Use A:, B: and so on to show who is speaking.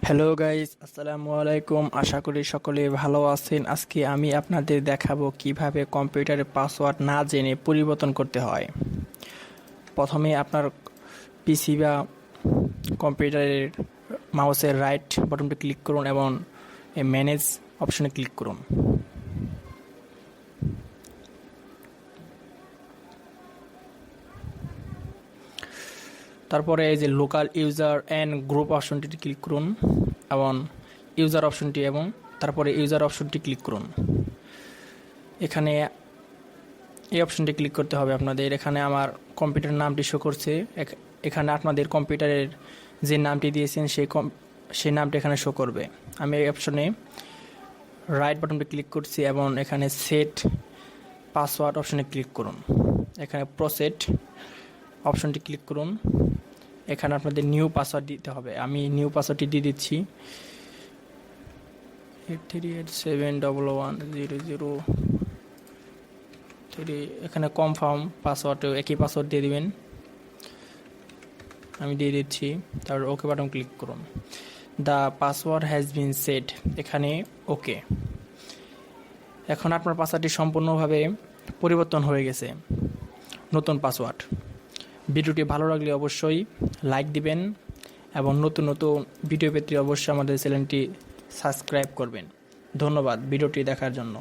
A: Hello guys, আসসালামু আলাইকুম। আশা করি সকলে ভালো আছেন। আজকে আমি আপনাদের দেখাবো কিভাবে কম্পিউটারের পাসওয়ার্ড না জেনে পরিবর্তন করতে হয়। প্রথমে আপনার পিসি বা কম্পিউটারের মাউসের রাইট বাটনটি ক্লিক করুন এবং ম্যানেজ অপশনে ক্লিক করুন। তারপরে এই যে লোকাল ইউজার অ্যান্ড গ্রুপ অপশনটি ক্লিক করুন এবং ইউজার অপশনটি এবং তারপরে ইউজার অপশনটি ক্লিক করুন। এখানে এই অপশনটি ক্লিক করতে হবে আপনাদের। এখানে আমার কম্পিউটার নামটি শো করছে। এখানে আপনাদের কম্পিউটারের যে নামটি দিয়েছেন সেই নামটি এখানে শো করবে। আমি এই অপশনে রাইট বাটনটি ক্লিক করছি এবং এখানে সেট পাসওয়ার্ড অপশনে ক্লিক করুন। এখানে প্রসেট অপশনটি ক্লিক করুন। এখানে আপনাদের নিউ পাসওয়ার্ড দিতে হবে। আমি নিউ পাসওয়ার্ডটি দিয়ে দিচ্ছি 8387110003। এখানে কনফার্ম পাসওয়ার্ডও একই পাসওয়ার্ড দিয়ে দিবেন। আমি দিয়ে দিচ্ছি। তারপর ওকে বাটন ক্লিক করুন। The password has been set, এখানে ওকে। এখন আপনার পাসওয়ার্ডটি সম্পূর্ণভাবে পরিবর্তন হয়ে গেছে, নতুন পাসওয়ার্ড। ভিডিওটি ভালো লাগলে অবশ্যই লাইক দিবেন এবং নতুন নতুন ভিডিও পেতে অবশ্যই আমাদের চ্যানেলটি সাবস্ক্রাইব করবেন। ধন্যবাদ ভিডিওটি দেখার জন্য।